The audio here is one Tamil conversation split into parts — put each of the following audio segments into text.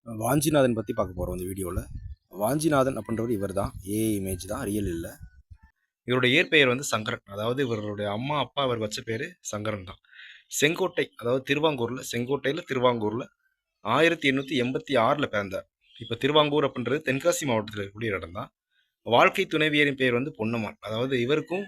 வாஞ்சிநாதன் பற்றி பார்க்க போகிறோம் இந்த வீடியோவில். வாஞ்சிநாதன் அப்படின்றவர் இவர் தான். ஏஐ இமேஜ் தான், ரியல் இல்லை. இவருடைய இயற்பெயர் வந்து சங்கரன். அதாவது இவருடைய அம்மா அப்பா அவர் வச்ச பேர் சங்கரன் தான். செங்கோட்டை, அதாவது திருவாங்கூரில், செங்கோட்டையில் திருவாங்கூரில் 1886 பிறந்தார். இப்போ திருவாங்கூர் அப்படின்றது தென்காசி மாவட்டத்தில் இருக்கக்கூடிய இடம் தான். வாழ்க்கை துணைவியரின் பெயர் வந்து பொன்னம்மாள். அதாவது இவருக்கும்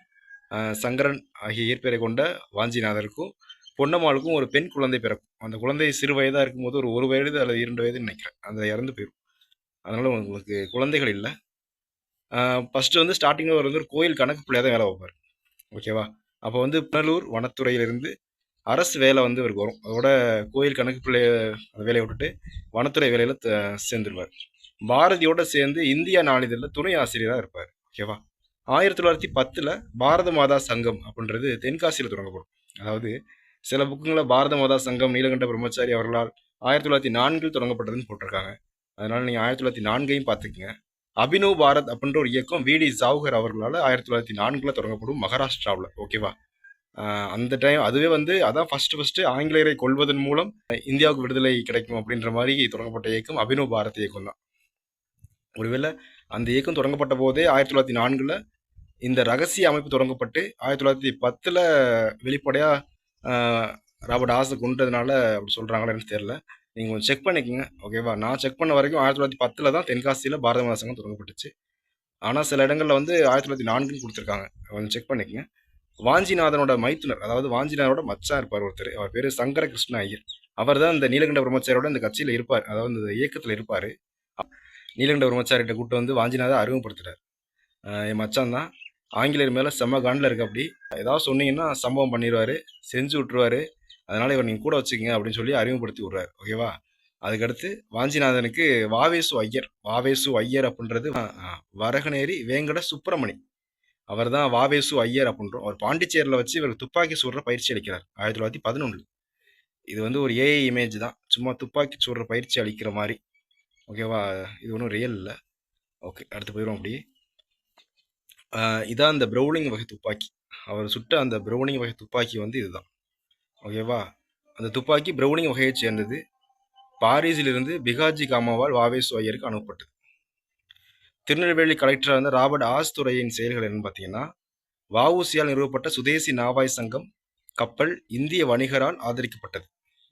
சங்கரன் ஆகிய இயற்பெயரை கொண்ட வாஞ்சிநாதருக்கும் பொன்னம்மாளுக்கும் ஒரு பெண் குழந்தை பிறக்கும். அந்த குழந்தை சிறு வயதாக இருக்கும்போது ஒரு வயது அல்லது 2 வயதுன்னு நினைக்கிறேன், அந்த இறந்து போயிடும். அதனால் உங்களுக்கு குழந்தைகள் இல்லை. ஃபஸ்ட்டு வந்து ஸ்டார்டிங்கில் அவர் வந்து ஒரு கோயில் கணக்கு பிள்ளையாக தான் வேலை வைப்பார். ஓகேவா? அப்போ வந்து புனலூர் வனத்துறையிலிருந்து அரசு வேலை வந்து இவருக்கு வரும். அதோட கோயில் கணக்கு பிள்ளை அந்த வேலையை விட்டுட்டு வனத்துறை வேலையில் சேர்ந்துருவார். பாரதியோட சேர்ந்து இந்தியா நாளிதழில் துணை ஆசிரியராக இருப்பார். ஓகேவா? 1910 பாரத மாதா சங்கம் அப்படின்றது தென்காசியில் தொடங்கப்படும். அதாவது சில புக்குங்களில் பாரத மாதா சங்கம் நீலகண்ட பிரம்மச்சாரி அவர்களால் 1904 தொடங்கப்பட்டதுன்னு போட்டிருக்காங்க. அதனால் நீங்கள் 1904 பார்த்துக்குங்க. அபினவ் பாரத் அப்படின்ற ஒரு இயக்கம் விடி சாவ்கர் அவர்களால் 1904 தொடங்கப்படும் மகாராஷ்டிராவில். ஓகேவா? அந்த டைம் அதுவே வந்து அதான் ஃபஸ்ட்டு ஆங்கிலேயரை கொள்வதன் மூலம் இந்தியாவுக்கு விடுதலை கிடைக்கும் அப்படின்ற மாதிரி தொடங்கப்பட்ட இயக்கம் அபினவ் பாரத் இயக்கம் தான். ஒருவேளை அந்த இயக்கம் தொடங்கப்பட்ட போதே 1904 இந்த ரகசிய அமைப்பு தொடங்கப்பட்டு 1910 வெளிப்படையாக ராபர்ட் ஆஸை கொண்டதுனால அப்படி சொல்கிறாங்களான்னு தெரியல. நீங்கள் கொஞ்சம் செக் பண்ணிக்கோங்க. ஓகேவா? நான் செக் பண்ண வரைக்கும் 1910 தான் தென்காசியில் பாரத மாதா சங்கம் தொடங்கப்பட்டுச்சு. ஆனால் சில இடங்களில் வந்து 1904 கொடுத்துருக்காங்க. கொஞ்சம் செக் பண்ணிக்கோங்க. வாஞ்சிநாதனோட மைத்துனர், அதாவது வாஞ்சிநாதனோட மச்சான் இருப்பார் ஒருத்தர். அவர் பேர் சங்கர கிருஷ்ண ஐயர். அவர் தான் இந்த நீலகண்ட பிரம்மச்சாரியோட இந்த கட்சியில் இருப்பார், அதாவது இந்த இயக்கத்தில் இருப்பார். நீலகண்ட பிரம்மச்சாரிகிட்ட கூப்பிட்டு வந்து வாஞ்சிநாதன் அறிமுகப்படுத்துறாரு. என் மச்சான் தான், ஆங்கிலேயர் மேலே செம்ம காண்டில் இருக்கு. அப்படி ஏதாவது சொன்னீங்கன்னா சம்பவம் பண்ணிடுவார், செஞ்சு விட்டுருவார். அதனால் இவர் நீங்கள் கூட வச்சுக்கோங்க அப்படின்னு சொல்லி அறிமுகப்படுத்தி விட்றாரு. ஓகேவா? அதுக்கடுத்து வாஞ்சிநாதனுக்கு வாவேசு ஐயர் அப்படின்றது வரகநேரி வேங்கட சுப்பிரமணி, அவர் தான் வாவேசு ஐயர் அப்படின்றோம். அவர் பாண்டிச்சேரியில் வச்சு இவர் துப்பாக்கி சூடுற பயிற்சி அளிக்கிறார் 1911. இது வந்து ஒரு ஏஐ இமேஜ் தான், சும்மா துப்பாக்கி சூடுற பயிற்சி அளிக்கிற மாதிரி. ஓகேவா? இது ஒன்றும் ரியல் இல்லை. ஓகே, அடுத்து போயிடும். அப்படி இதான் அந்த ப்ரௌனிங் வகை துப்பாக்கி. அவர் சுட்ட அந்த ப்ரௌனிங் வகை துப்பாக்கி வந்து இதுதான். ஓகேவா? அந்த துப்பாக்கி ப்ரௌனிங் வகையை சேர்ந்தது. பாரிஸிலிருந்து பிகாஜி காமாவால் வாவேசு ஐயருக்கு அனுப்பப்பட்டது. திருநெல்வேலி கலெக்டராக இருந்த ராபர்ட் ஆஸ் துறையின் செயல்கள் என்னன்னு பார்த்தீங்கன்னா, வஉசியால் நிறுவப்பட்ட சுதேசி நாவாய் சங்கம் கப்பல் இந்திய வணிகரால் ஆதரிக்கப்பட்டது.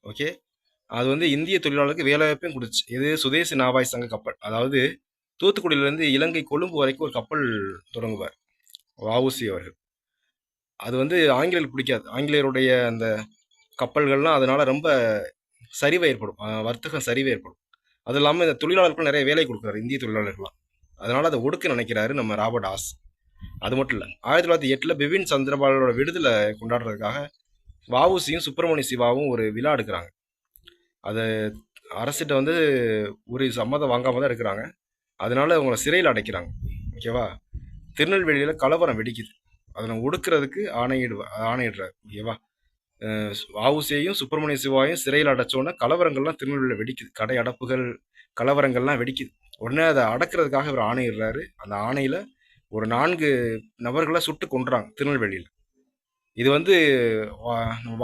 ஓகே, அது வந்து இந்திய தொழிலாளருக்கு வேலைவாய்ப்பையும் கொடுத்துச்சு. இது சுதேசி நாவாய் சங்க கப்பல். அதாவது தூத்துக்குடியிலேருந்து இலங்கை கொழும்பு வரைக்கும் ஒரு கப்பல் தொடங்குவார் வஉசி அவர்கள். அது வந்து ஆங்கிலேயருக்கு பிடிக்காது. ஆங்கிலேயருடைய அந்த கப்பல்கள்லாம் அதனால் ரொம்ப சரிவு ஏற்படும், வர்த்தகம் சரிவு ஏற்படும். அது இல்லாமல் இந்த தொழிலாளர்களுக்கும் நிறைய வேலை கொடுக்குறாரு, இந்திய தொழிலாளர்கள்லாம். அதனால் அதை ஒடுக்க நினைக்கிறாரு நம்ம ராபர்ட் ஆஸ். அது மட்டும் இல்லை, 1908 பிபின் சந்திரபாலோட விடுதலை கொண்டாடுறதுக்காக வஉசியும் சுப்பிரமணிய சிவாவும் ஒரு விழா எடுக்கிறாங்க. அதை அரசிட்ட வந்து ஒரு சம்மதம் வாங்காமல் தான் எடுக்கிறாங்க. அதனால அவங்கள சிறையில் அடைக்கிறாங்க. ஓகேவா? திருநெல்வேலியில் கலவரம் வெடிக்குது. அதை ஒடுக்கிறதுக்கு ஆணையிடுறாரு. ஓகேவா? வஉசியையும் சுப்பிரமணிய சிவாவையும் சிறையில் அடைச்சோன்னே கலவரங்கள்லாம் திருநெல்வேலியில் வெடிக்குது. கடை அடப்புகள், கலவரங்கள்லாம் வெடிக்குது. உடனே அதை அடக்கிறதுக்காக இவர் ஆணையிடுறாரு. அந்த ஆணையில் ஒரு 4 நபர்களை சுட்டு கொன்றாங்க திருநெல்வேலியில். இது வந்து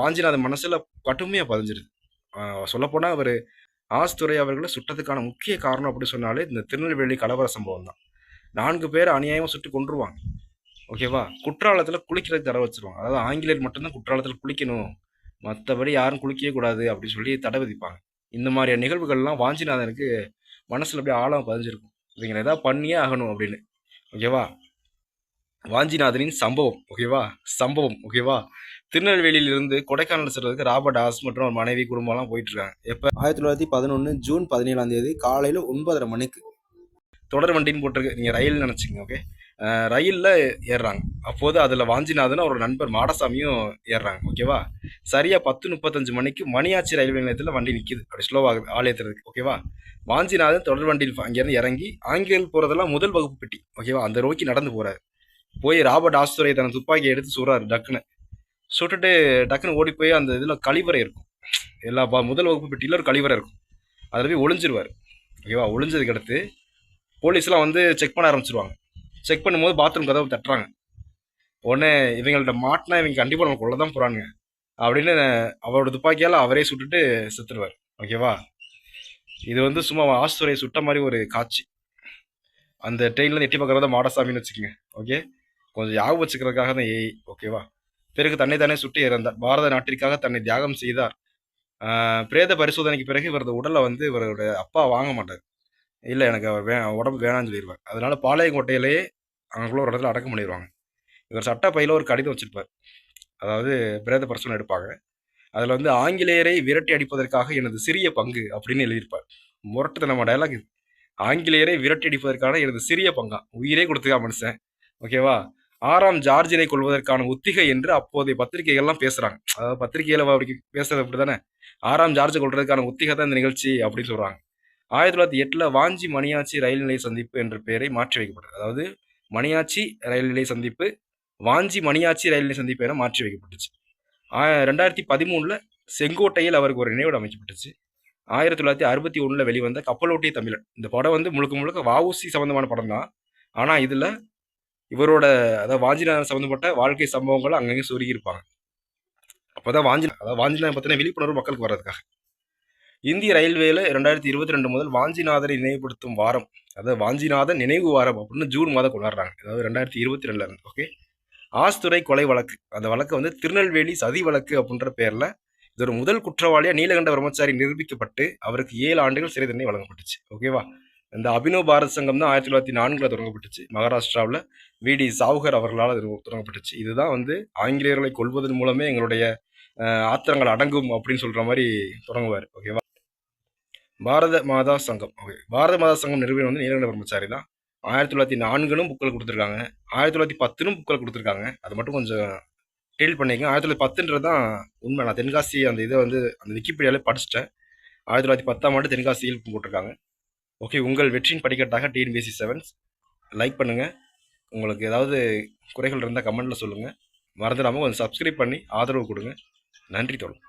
வாஞ்சிநாதன் மனசில் கடுமையாக பதிஞ்சிருது. சொல்லப்போனால் அவர் ஆஸ்துரை அவர்களை சுட்டதுக்கான முக்கிய காரணம் அப்படி சொன்னாலே இந்த திருநெல்வேலி கலவர சம்பவம் தான். 4 பேர் அநியாயமாக சுட்டு கொன்றுவாங்க. ஓகேவா? குற்றாலத்தில் குளிக்கிறதுக்கு தடை வச்சிருவாங்க. அதாவது ஆங்கிலேயர் மட்டும்தான் குற்றாலத்தில் குளிக்கணும், மற்றபடி யாரும் குளிக்கவே கூடாது அப்படின்னு சொல்லி தடை விதிப்பாங்க. இந்த மாதிரியான நிகழ்வுகள்லாம் வாஞ்சிநாதனுக்கு மனசில் அப்படியே ஆழம் பதிஞ்சிருக்கும். இவங்க ஏதாவது பண்ணியே ஆகணும் அப்படின்னு. ஓகேவா? வாஞ்சிநாதனின் சம்பவம். ஓகேவா? திருநெல்வேலியிலிருந்து கொடைக்கானல் செல்றதுக்கு ராபர்ட் ஆஸ் மற்றும் ஒரு மனைவி குடும்பம்லாம் போயிட்டு இருக்காங்க. எப்போ? 1911 ஜூன் 17 காலையில் 9:30 மணிக்கு. தொடர் வண்டின்னு போட்டிருக்கு, நீங்கள் ரயில் நினச்சிங்க. ஓகே, ரயிலில் ஏறுறாங்க. அப்போது அதில் வாஞ்சிநாதன் அவரோட நண்பர் மாடசாமியும் ஏறுறாங்க. ஓகேவா? சரியாக 10:35 மணிக்கு மணியாச்சி ரயில்வே நிலையத்தில் வண்டி நிற்கிது, அப்படி ஸ்லோவாகுது ஆள் ஏற்றுறதுக்கு. ஓகேவா? வாஞ்சிநாதன் தொடர் வண்டியில் அங்கேருந்து இறங்கி ஆங்கிலேயர் போகிறதெல்லாம் முதல் வகுப்பு பெட்டி. ஓகேவா? அந்த நோக்கி நடந்து போகிறாரு. போய் ராபர்ட் ஆஸ்துரை தன் துப்பாக்கியை எடுத்து சுடுறாரு. சுட்டுட்டு டக்குன்னு ஓடி போய் அந்த இதில் கழிவறை இருக்கும், எல்லா முதல் வகுப்பு பெட்டியில் ஒரு கழிவறை இருக்கும், அதில் போய் ஒளிஞ்சிருவார். ஓகேவா? ஒளிஞ்சதுக்கு அடுத்து போலீஸ்லாம் வந்து செக் பண்ண ஆரம்பிச்சிருவாங்க. செக் பண்ணும்போது பாத்ரூம் கதவு தட்டுறாங்க. உடனே இவங்கள்ட்ட மாட்டினா இவங்க கண்டிப்பாக நம்ம கொள்ள தான் போகிறானுங்க அப்படின்னு அவரோட துப்பாக்கியால் அவரே சுட்டுட்டு செத்துருவார். ஓகேவா? இது வந்து சும்மா ஆஸ்துரையை சுட்ட மாதிரி ஒரு காட்சி. அந்த ட்ரெயின்ல எட்டி பார்க்குறத மாடசாமின்னு வச்சுக்கோங்க. ஓகே, கொஞ்சம் ஞாபகம் வச்சுக்கிறதுக்காக தான் ஏஐ. ஓகேவா. பிறகு தன்னை தானே சுட்டி இறந்தார். பாரத நாட்டிற்காக தன்னை தியாகம் செய்தார். பிரேத பரிசோதனைக்கு பிறகு இவரது உடலை வந்து இவரோட அப்பா வாங்க மாட்டார். இல்லை, எனக்கு அவர் உடம்பு வேணாம்னு சொல்லிடுவார். அதனால பாளையங்கோட்டையிலேயே அங்கக்குள்ள ஒரு இடத்துல அடக்கம் பண்ணிடுவாங்க. இவர் சட்ட பையில ஒரு கடிதம் வச்சிருப்பார். அதாவது பிரேத பரிசோதனை எடுப்பாங்க. அதில் வந்து ஆங்கிலேயரை விரட்டி அடிப்பதற்காக எனது சிறிய பங்கு அப்படின்னு எழுதியிருப்பார். முரட்டுத்தனமா டயலாக் இது. ஆங்கிலேயரை விரட்டி அடிப்பதற்கான எனது சிறிய பங்கா, உயிரே கொடுத்துக்கா மனுஷன். ஓகேவா. 6ஆம் ஜார்ஜினை கொள்வதற்கான ஒத்திகை என்று அப்போதைய பத்திரிகைகள்லாம் பேசுறாங்க. அதாவது பத்திரிகையில அவருக்கு பேசுறது அப்படித்தானே. 6ஆம் ஜார்ஜை கொள்றதுக்கான ஒத்திகை தான் இந்த நிகழ்ச்சி அப்படின்னு சொல்றாங்க. 1908 வாஞ்சி மணியாச்சி ரயில் நிலைய சந்திப்பு என்ற பெயரை மாற்றி வைக்கப்பட்டது. அதாவது மணியாச்சி ரயில் நிலைய சந்திப்பு வாஞ்சி மணியாச்சி ரயில் நிலைய சந்திப்பு என மாற்றி வைக்கப்பட்டுச்சு. 2013 செங்கோட்டையில் அவருக்கு ஒரு நினைவிடம் அமைக்கப்பட்டுச்சு. 1961 வெளிவந்த கப்பலோட்டிய தமிழன். இந்த படம் வந்து முழுக்க முழுக்க வஉசி சம்பந்தமான படம் தான். ஆனா இதுல இவரோட அதாவது வாஞ்சிநாதன் சம்பந்தப்பட்ட வாழ்க்கை சம்பவங்களை அங்கங்கே சொருகியிருப்பாங்க. அப்போதான் வாஞ்சிநாதன் பத்தின விழிப்புணர்வு மக்களுக்கு வர்றதுக்காக. இந்திய ரயில்வேல 2022 முதல் வாஞ்சிநாதரை நினைவுபடுத்தும் வாரம், அதாவது வாஞ்சிநாதன் நினைவு வாரம் அப்படின்னு ஜூன் மாதம் கொண்டாடுறாங்க. அதாவது 2022 இருந்து. ஓகே. ஆஸ்துரை கொலை வழக்கு, அந்த வழக்கு வந்து திருநெல்வேலி சதி வழக்கு அப்படின்ற பேர்ல இது ஒரு முதல் குற்றவாளியா நீலகண்ட பிரம்மச்சாரி நிரூபிக்கப்பட்டு அவருக்கு 7 ஆண்டுகள் சிறை தண்டனை வழங்கப்பட்டுச்சு. ஓகேவா. இந்த அபினவ் பாரத் சங்கம் தான் 1904 தொடங்கப்பட்டுச்சு. மகாராஷ்டிராவில் விடி சாவுகர் அவர்களால் தொடங்கப்பட்டுச்சு. இதுதான் வந்து ஆங்கிலேயர்களை கொள்வதன் மூலமே எங்களுடைய ஆத்திரங்கள் அடங்கும் அப்படின்னு சொல்ற மாதிரி தொடங்குவார். ஓகேவா. பாரத மாதா சங்கம். ஓகே, பாரத மாதா சங்கம் நிறுவனம் வந்து நீலகண்ட பிரம்மச்சாரி தான். 1904 புக்கில் கொடுத்துருக்காங்க, 1910 புக்கில் கொடுத்துருக்காங்க. அது மட்டும் கொஞ்சம் டீல் பண்ணிக்கங்க. 1910 தான் உண்மை. நான் தென்காசி அந்த இதை வந்து அந்த விக்கிபீடியாவில் படிச்சுட்டேன். 1910 தென்காசியில் போட்டிருக்காங்க. ஓகே, உங்கள் வெற்றியின் படிக்கட்டாக டிஎன்பிஎஸ்சி 7 லைக் பண்ணுங்கள். உங்களுக்கு ஏதாவது குறைகள் இருந்தால் கமெண்ட்டில் சொல்லுங்கள். மறந்துடாமல் கொஞ்சம் சப்ஸ்கிரைப் பண்ணி ஆதரவு கொடுங்க. நன்றி தோழர்.